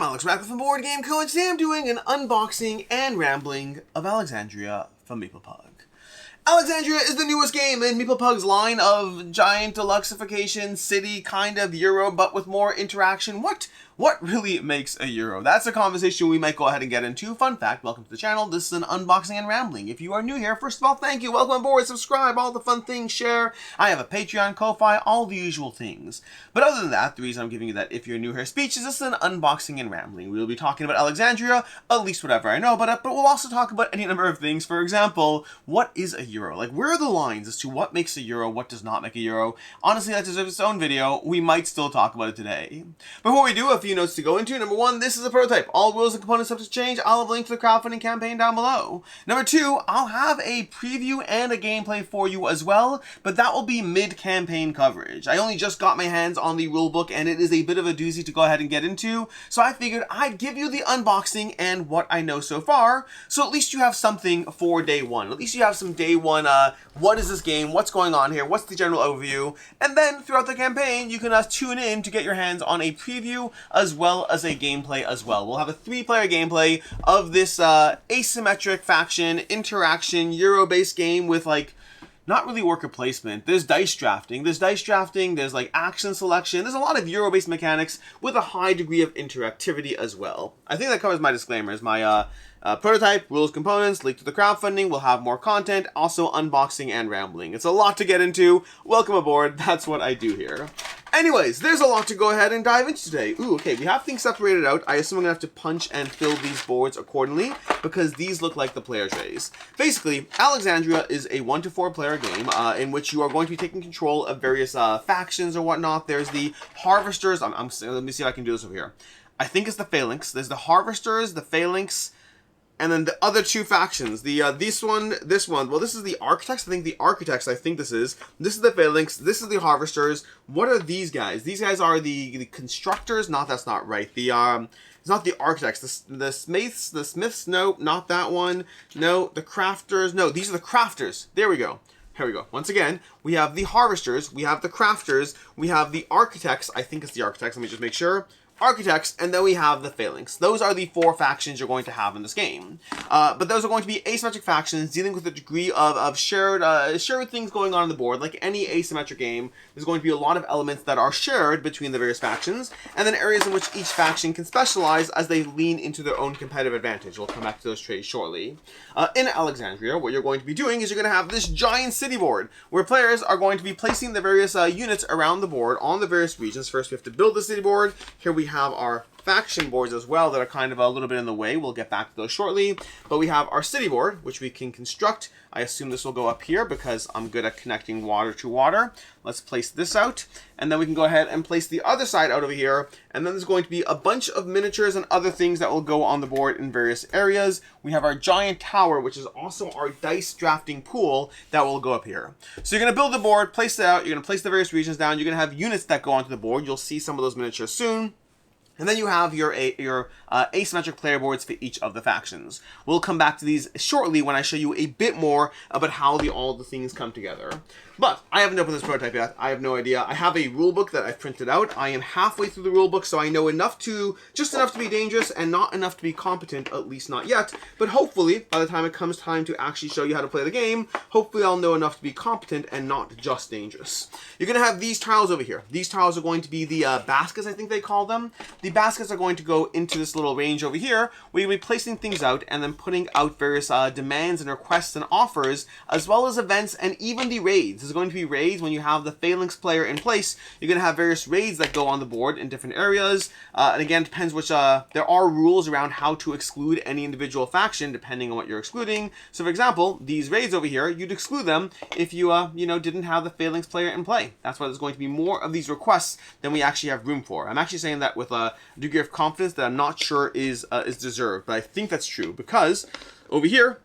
I'm Alex back from Board Game Co. and today I'm doing an unboxing and rambling of Alexandria from MaplePug. Alexandria is the newest game in MaplePug's line of giant deluxeification city kind of Euro, but with more interaction. What really makes a Euro? That's a conversation we might go ahead and get into. Fun fact, welcome to the channel. This is an unboxing and rambling. If you are new here, first of all, thank you. Welcome on board, subscribe, all the fun things, share. I have a Patreon, Ko-Fi, all the usual things. But other than that, the reason I'm giving you that if you're new here speech is this is an unboxing and rambling. We'll be talking about Alexandria, at least whatever I know about it, but we'll also talk about any number of things. For example, what is a Euro? Like, where are the lines as to what makes a Euro, what does not make a Euro? Honestly, that deserves its own video. We might still talk about it today. Before we do, a few notes to go into. Number one, this is a prototype. All rules and components subject to change. I'll have a link to the crowdfunding campaign down below. Number two, I'll have a preview and a gameplay for you as well, but that will be mid-campaign coverage. I only just got my hands on the rulebook, and it is a bit of a doozy to go ahead and get into, so I figured I'd give you the unboxing and what I know so far, so at least you have something for day one. At least you have some day one, what is this game, what's going on here, what's the general overview, and then throughout the campaign, you can tune in to get your hands on a preview as well as a gameplay as well. We'll have a 3-player gameplay of this asymmetric faction interaction Euro-based game with like not really worker placement. There's dice drafting, there's like action selection. There's a lot of Euro-based mechanics with a high degree of interactivity as well. I think that covers my disclaimers. My prototype, rules, components, link to the crowdfunding. We'll have more content, also unboxing and rambling. It's a lot to get into. Welcome aboard. That's what I do here. Anyways, there's a lot to go ahead and dive into today. Ooh, okay, we have things separated out. I assume I'm gonna have to punch and fill these boards accordingly because these look like the player trays. Basically, Alexandria is a 1 to 4 player game in which you are going to be taking control of various factions or whatnot. There's the Harvesters. Let me see if I can do this over here. I think it's the Phalanx. There's the Harvesters, the Phalanx, and then the other two factions, this one, well, this is the Architects, I think this is the Phalanx, this is the Harvesters. What are these guys? These guys are the Constructors, that's not right, it's not the Architects, the Smiths, no, not that one, no, the Crafters, no, these are the Crafters, there we go. Here we go. Once again, we have the Harvesters, we have the Crafters, we have the Architects, I think it's the Architects, let me just make sure. Architects, and then we have the Phalanx. Those are the 4 factions you're going to have in this game. But those are going to be asymmetric factions dealing with a degree of shared things going on the board. Like any asymmetric game, there's going to be a lot of elements that are shared between the various factions, and then areas in which each faction can specialize as they lean into their own competitive advantage. We'll come back to those traits shortly. In Alexandria, what you're going to be doing is you're going to have this giant city board, where players are going to be placing the various units around the board on the various regions. First, we have to build the city board. Here we have our faction boards as well that are kind of a little bit in the way. We'll get back to those shortly. But we have our city board, which we can construct. I assume this will go up here because I'm good at connecting water to water. Let's place this out. And then we can go ahead and place the other side out over here. And then there's going to be a bunch of miniatures and other things that will go on the board in various areas. We have our giant tower, which is also our dice drafting pool that will go up here. So you're going to build the board, place it out. You're going to place the various regions down. You're going to have units that go onto the board. You'll see some of those miniatures soon. And then you have your asymmetric player boards for each of the factions. We'll come back to these shortly when I show you a bit more about how all the things come together. But I haven't opened this prototype yet. I have no idea. I have a rulebook that I've printed out. I am halfway through the rulebook, so I know just enough to be dangerous and not enough to be competent, at least not yet. But hopefully, by the time it comes time to actually show you how to play the game, hopefully I'll know enough to be competent and not just dangerous. You're going to have these tiles over here. These tiles are going to be the baskets, I think they call them. The baskets are going to go into this little range over here, where you'll be placing things out and then putting out various demands and requests and offers, as well as events and even the raids. There's going to be raids when you have the Phalanx player in place. You're going to have various raids that go on the board in different areas. And again, it depends which, there are rules around how to exclude any individual faction depending on what you're excluding. So for example, these raids over here, you'd exclude them if you, didn't have the Phalanx player in play. That's why there's going to be more of these requests than we actually have room for. I'm actually saying that with a degree of confidence that I'm not sure is deserved, but I think that's true because over here,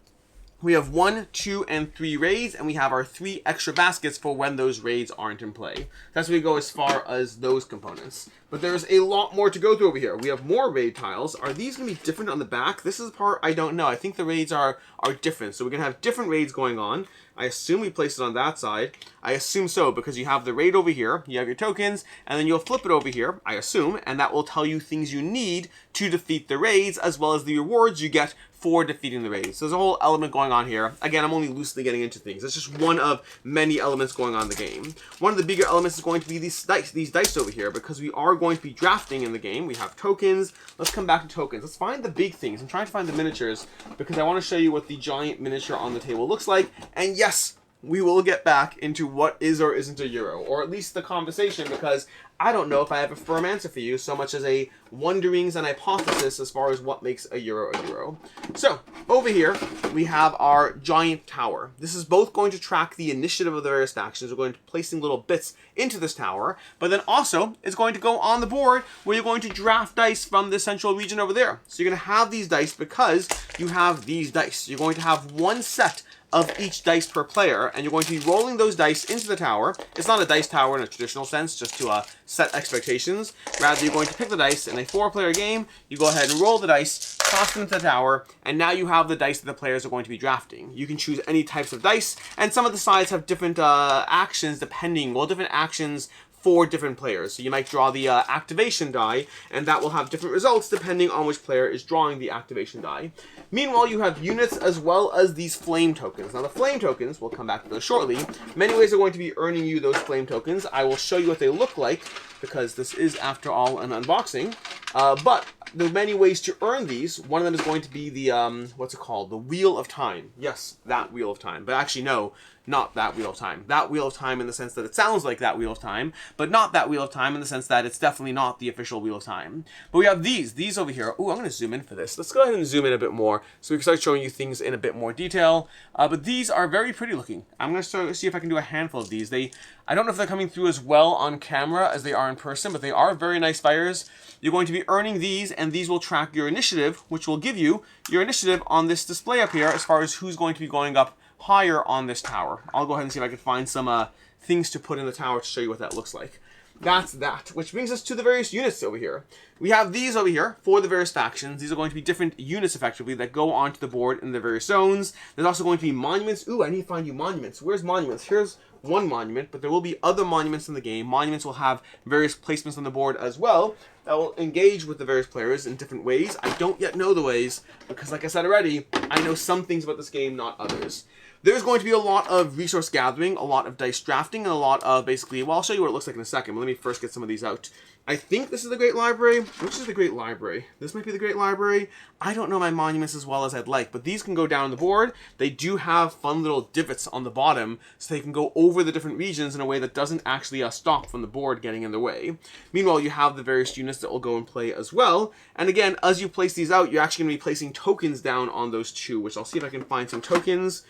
we have 1, 2, and 3 raids, and we have our 3 extra baskets for when those raids aren't in play. That's where we go as far as those components. But there's a lot more to go through over here. We have more raid tiles. Are these going to be different on the back? This is the part I don't know. I think the raids are different. So we're going to have different raids going on. I assume we place it on that side. I assume so, because you have the raid over here, you have your tokens, and then you'll flip it over here, I assume, and that will tell you things you need to defeat the raids, as well as the rewards you get for defeating the raids. So there's a whole element going on here. Again, I'm only loosely getting into things. It's just one of many elements going on in the game. One of the bigger elements is going to be these dice over here, because we are going to be drafting in the game. We have tokens. Let's come back to tokens. Let's find the big things. I'm trying to find the miniatures because I want to show you what the giant miniature on the table looks like. And yes, we will get back into what is or isn't a euro, or at least the conversation, because I don't know if I have a firm answer for you so much as a wonderings and hypothesis as far as what makes a euro a euro. So over here we have our giant tower. This is both going to track the initiative of the various factions. We're going to placing little bits into this tower, but then also it's going to go on the board where you're going to draft dice from the central region over there. So you're going to have these dice because you have these dice. You're going to have one set of each dice per player, and you're going to be rolling those dice into the tower. It's not a dice tower in a traditional sense, just to set expectations. Rather, you're going to pick the dice in a 4-player game. You go ahead and roll the dice, toss them into the tower, and now you have the dice that the players are going to be drafting. You can choose any types of dice, and some of the sides have different actions depending, well, different actions for different players. So you might draw the activation die, and that will have different results depending on which player is drawing the activation die. Meanwhile, you have units as well as these flame tokens. Now the flame tokens, we'll come back to those shortly. Many ways are going to be earning you those flame tokens. I will show you what they look like, because this is, after all, an unboxing. But there are many ways to earn these. One of them is going to be the, what's it called? The Wheel of Time. Yes, that Wheel of Time. But actually, no, not that Wheel of Time. That Wheel of Time in the sense that it sounds like that Wheel of Time, but not that Wheel of Time in the sense that it's definitely not the official Wheel of Time. But we have these over here. Ooh, I'm going to zoom in for this. Let's go ahead and zoom in a bit more so we can start showing you things in a bit more detail. But these are very pretty looking. I'm going to see if I can do a handful of these. I don't know if they're coming through as well on camera as they are in person, but they are very nice fires. You're going to be earning these, and these will track your initiative, which will give you your initiative on this display up here as far as who's going to be going up higher on this tower. I'll go ahead and see if I can find some things to put in the tower to show you what that looks like. That's that, which brings us to the various units over here. We have these over here for the various factions. These are going to be different units, effectively, that go onto the board in the various zones. There's also going to be monuments. Ooh, I need to find you monuments. Where's monuments? Here's one monument, but there will be other monuments in the game. Monuments will have various placements on the board as well that will engage with the various players in different ways. I don't yet know the ways, because like I said already, I know some things about this game, not others. There's going to be a lot of resource gathering, a lot of dice drafting, and a lot of basically, well, I'll show you what it looks like in a second, but let me first get some of these out. I think this is the Great Library. Which is the Great Library? This might be the Great Library. I don't know my monuments as well as I'd like, but these can go down the board. They do have fun little divots on the bottom, so they can go over the different regions in a way that doesn't actually stop from the board getting in the way. Meanwhile, you have the various units that will go and play as well. And again, as you place these out, you're actually going to be placing tokens down on those two, which I'll see if I can find some tokens,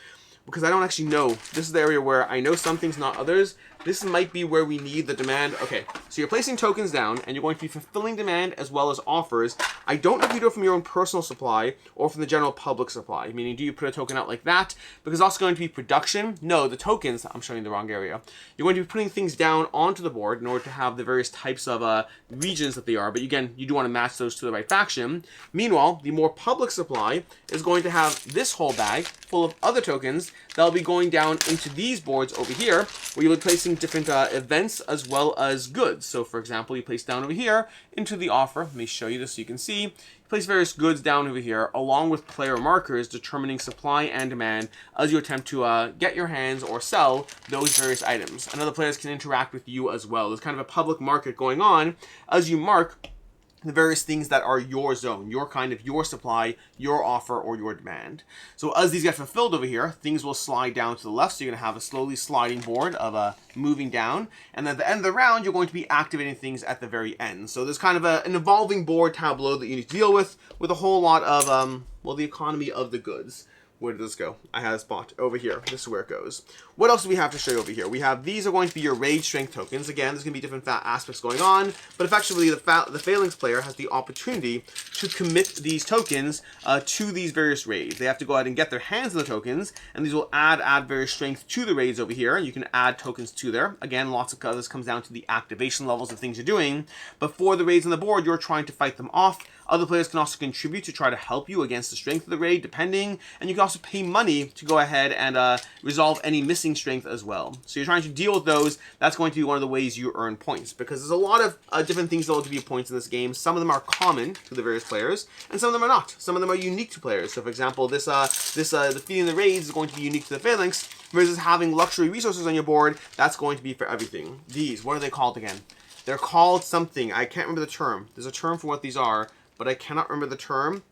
because I don't actually know. This is the area where I know some things, not others. This might be where we need the demand. Okay, so you're placing tokens down, and you're going to be fulfilling demand as well as offers. I don't know if you do it from your own personal supply or from the general public supply, meaning do you put a token out like that? Because it's also going to be production. No, the tokens, I'm showing the wrong area. You're going to be putting things down onto the board in order to have the various types of regions that they are, but again, you do want to match those to the right faction. Meanwhile, the more public supply is going to have this whole bag full of other tokens that'll be going down into these boards over here, where you'll be placing different events as well as goods. So for example, you place down over here into the offer. Let me show you this so you can see. You place various goods down over here along with player markers determining supply and demand as you attempt to get your hands or sell those various items. And other players can interact with you as well. There's kind of a public market going on as you mark the various things that are your zone, your supply, your offer, or your demand. So as these get fulfilled over here, things will slide down to the left. So you're going to have a slowly sliding board of moving down. And then at the end of the round, you're going to be activating things at the very end. So there's kind of an evolving board tableau that you need to deal with a whole lot of, well, the economy of the goods. Where did this go? I had a spot over here. This is where it goes. What else do we have to show you over here? We have, these are going to be your raid strength tokens. Again, there's going to be different aspects going on, but effectively the Phalanx player has the opportunity to commit these tokens to these various raids. They have to go ahead and get their hands on the tokens, and these will add various strength to the raids over here, and you can add tokens to there. Again, lots of this comes down to the activation levels of things you're doing, but for the raids on the board, you're trying to fight them off Other players can also contribute to try to help you against the strength of the raid, depending, and you can also pay money to go ahead and resolve any missing strength as well. So you're trying to deal with those. That's going to be one of the ways you earn points, because there's a lot of different things that will give you points in this game. Some of them are common to the various players, and some of them are not. Some of them are unique to players. So for example, defeating the raids is going to be unique to the phalanx, versus having luxury resources on your board, that's going to be for everything. These, what are they called again? They're called something. I can't remember the term. There's a term for what these are, but I cannot remember the term.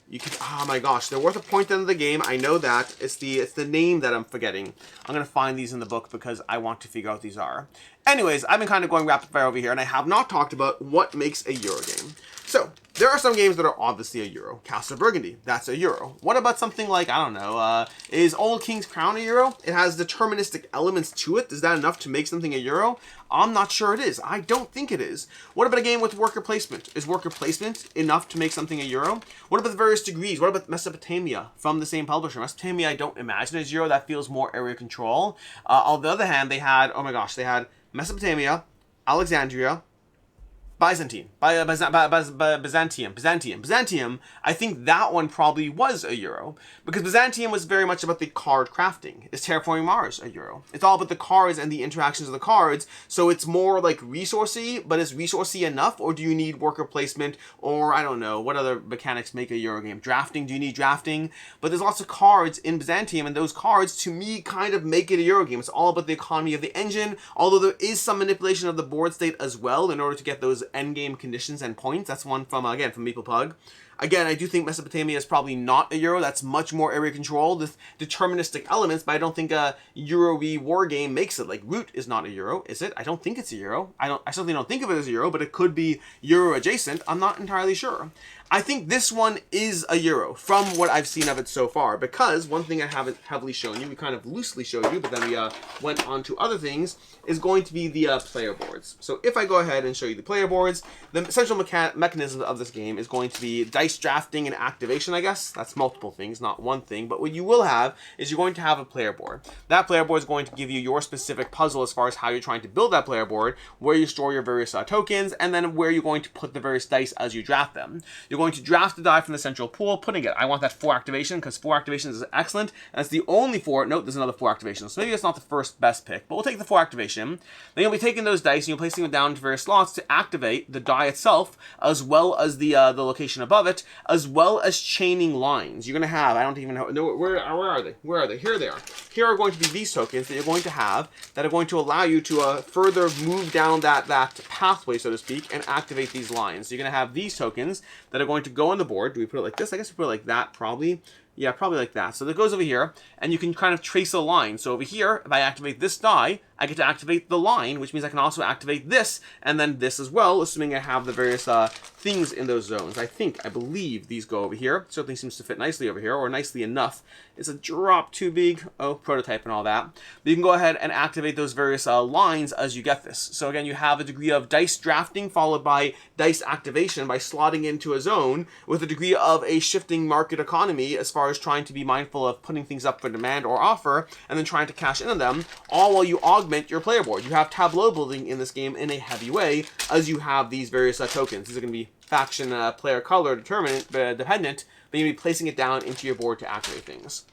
You can, oh my gosh, they're worth a point at the end of the game. I know that. It's the name that I'm forgetting. I'm going to find these in the book because I want to figure out what these are. Anyways, I've been kind of going rapid fire over here, and I have not talked about what makes a Euro game. So, there are some games that are obviously a Euro. Castle of Burgundy, that's a Euro. What about something like, I don't know, is Old King's Crown a Euro? It has deterministic elements to it. Is that enough to make something a Euro? I'm not sure it is. I don't think it is. What about a game with worker placement? Is worker placement enough to make something a Euro? What about the various degrees? What about Mesopotamia from the same publisher? Mesopotamia, I don't imagine is Euro. That feels more area control. On the other hand, they had, oh my gosh, they had Mesopotamia, Alexandria, Byzantine, Byzantium. I think that one probably was a Euro, because Byzantium was very much about the card crafting. Is Terraforming Mars a Euro? It's all about the cards and the interactions of the cards, so it's more like resourcey, but is resourcey enough, or do you need worker placement, or I don't know, what other mechanics make a Euro game? Drafting, do you need drafting? But there's lots of cards in Byzantium, and those cards, to me, kind of make it a Euro game. It's all about the economy of the engine, although there is some manipulation of the board state as well in order to get those endgame conditions and points. That's one from, again, from Meeple Pug. Again, I do think Mesopotamia is probably not a Euro. That's much more area control, with deterministic elements, but I don't think a Euro-y war game makes it. Like, Root is not a Euro, is it? I don't think it's a Euro. I certainly don't think of it as a Euro, but it could be Euro adjacent. I'm not entirely sure. I think this one is a Euro from what I've seen of it so far, because one thing I haven't heavily shown you, we kind of loosely showed you, but then we went on to other things, is going to be the player boards. So if I go ahead and show you the player boards, the essential mechanism of this game is going to be dice drafting and activation, I guess. That's multiple things, not one thing, but what you will have is you're going to have a player board. That player board is going to give you your specific puzzle as far as how you're trying to build that player board, where you store your various tokens, and then where you're going to put the various dice as you draft them. You're going to draft the die from the central pool, putting it. I want that 4 activation, because 4 activations is excellent, and it's the only 4. Note, there's another 4 activations, so maybe it's not the first best pick, but we'll take the 4 activation. Then you'll be taking those dice and you're placing them down into various slots to activate the die itself, as well as the location above it, as well as chaining lines. You're going to have, I don't even know, where are they? Where are they? Here they are. Here are going to be these tokens that you're going to have that are going to allow you to further move down that pathway, so to speak, and activate these lines. So you're going to have these tokens that are going to go on the board. Do we put it like this? I guess we put it like that, probably. Yeah, probably like that. So that goes over here, and you can kind of trace a line. So over here, if I activate this die, I get to activate the line, which means I can also activate this, and then this as well, assuming I have the various things in those zones. I believe these go over here. Certainly seems to fit nicely over here, or nicely enough. It's a drop too big. Oh, prototype and all that. But you can go ahead and activate those various lines as you get this. So again, you have a degree of dice drafting followed by dice activation by slotting into a zone, with a degree of a shifting market economy as far as trying to be mindful of putting things up for demand or offer, and then trying to cash in on them, all while you augment your player board. You have tableau building in this game in a heavy way, as you have these various tokens. These are going to be faction, player color dependent, but you'll be placing it down into your board to activate things.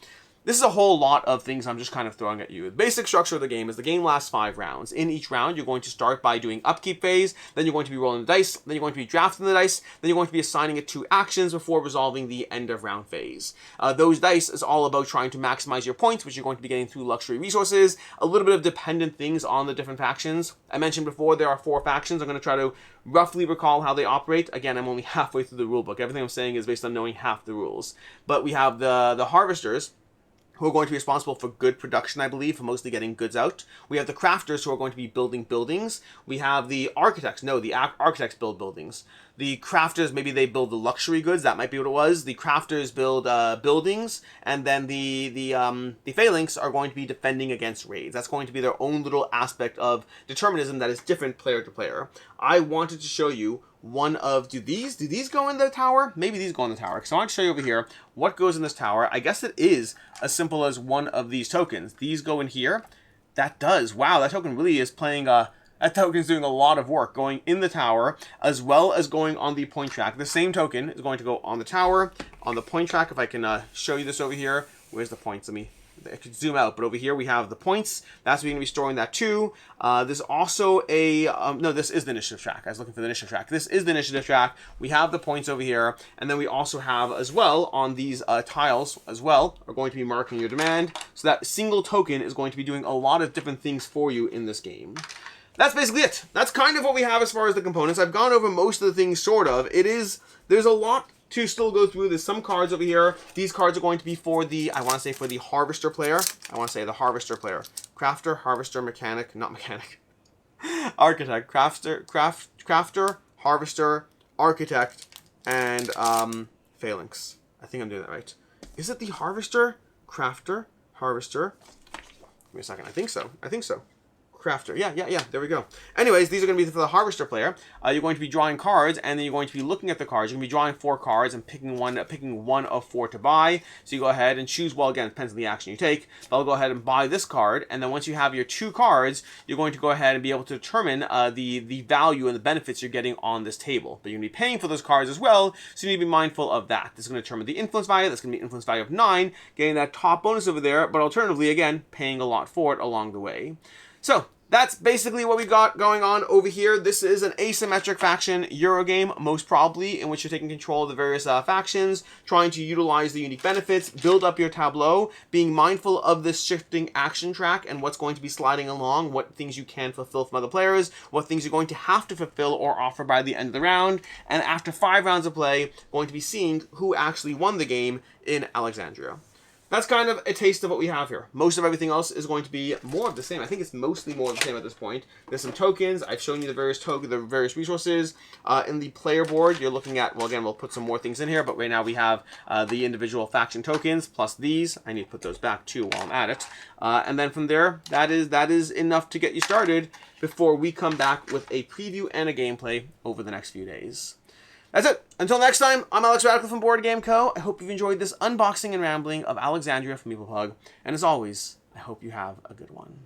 This is a whole lot of things I'm just kind of throwing at you. The basic structure of the game is the game lasts 5 rounds. In each round, you're going to start by doing upkeep phase, then you're going to be rolling the dice, then you're going to be drafting the dice, then you're going to be assigning it to actions before resolving the end of round phase. Those dice is all about trying to maximize your points, which you're going to be getting through luxury resources, a little bit of dependent things on the different factions. I mentioned before there are 4 factions. I'm going to try to roughly recall how they operate. Again, I'm only halfway through the rulebook. Everything I'm saying is based on knowing half the rules. But we have the harvesters, who are going to be responsible for good production, I believe, for mostly getting goods out. We have the crafters, who are going to be building buildings. We have the architects. No, the architects build buildings. The crafters, maybe they build the luxury goods. That might be what it was. The crafters build buildings, and then the phalanx are going to be defending against raids. That's going to be their own little aspect of determinism that is different player to player. I wanted to show you one of, do these go in the tower? Maybe these go in the tower. So I want to show you over here what goes in this tower. I guess it is as simple as one of these tokens. These go in here. That does. Wow, that token really is playing That token is doing a lot of work, going in the tower, as well as going on the point track. The same token is going to go on the tower, on the point track. If I can show you this over here. Where's the points? I could zoom out, but over here we have the points. That's where you're going to be storing that too. There's also a, no, this is the initiative track. I was looking for the initiative track. This is the initiative track. We have the points over here. And then we also have as well on these tiles as well are going to be marking your demand. So that single token is going to be doing a lot of different things for you in this game. That's basically it. That's kind of what we have as far as the components. I've gone over most of the things sort of. There's a lot to still go through. There's some cards over here. These cards are going to be for the, I want to say for the harvester player. I want to say the harvester player. Crafter, harvester, mechanic, not mechanic. Architect, crafter, harvester, architect, and phalanx. I think I'm doing that right. Is it the harvester, crafter, harvester? Give me a second. I think so. Crafter. Yeah. There we go. Anyways, these are going to be for the harvester player. You're going to be drawing cards, and then you're going to be looking at the cards. You're going to be drawing 4 cards and picking one of 4 to buy. So you go ahead and choose. Well, again, it depends on the action you take. But I'll go ahead and buy this card, and then once you have your 2 cards, you're going to go ahead and be able to determine the value and the benefits you're getting on this table. But you're going to be paying for those cards as well, so you need to be mindful of that. This is going to determine the influence value. That's going to be an influence value of 9, getting that top bonus over there. But alternatively, again, paying a lot for it along the way. So that's basically what we got going on over here. This is an asymmetric faction Eurogame, most probably, in which you're taking control of the various factions, trying to utilize the unique benefits, build up your tableau, being mindful of this shifting action track and what's going to be sliding along, what things you can fulfill from other players, what things you're going to have to fulfill or offer by the end of the round, and after 5 rounds of play, going to be seeing who actually won the game in Alexandria. That's kind of a taste of what we have here. Most of everything else is going to be more of the same. I think it's mostly more of the same at this point. There's some tokens. I've shown you the various resources. In the player board, you're looking at, well, again, we'll put some more things in here, but right now we have the individual faction tokens plus these. I need to put those back too while I'm at it. And then from there, that is enough to get you started before we come back with a preview and a gameplay over the next few days. That's it. Until next time, I'm Alex Radical from Board Game Co. I hope you've enjoyed this unboxing and rambling of Alexandria from MeeplePug. And as always, I hope you have a good one.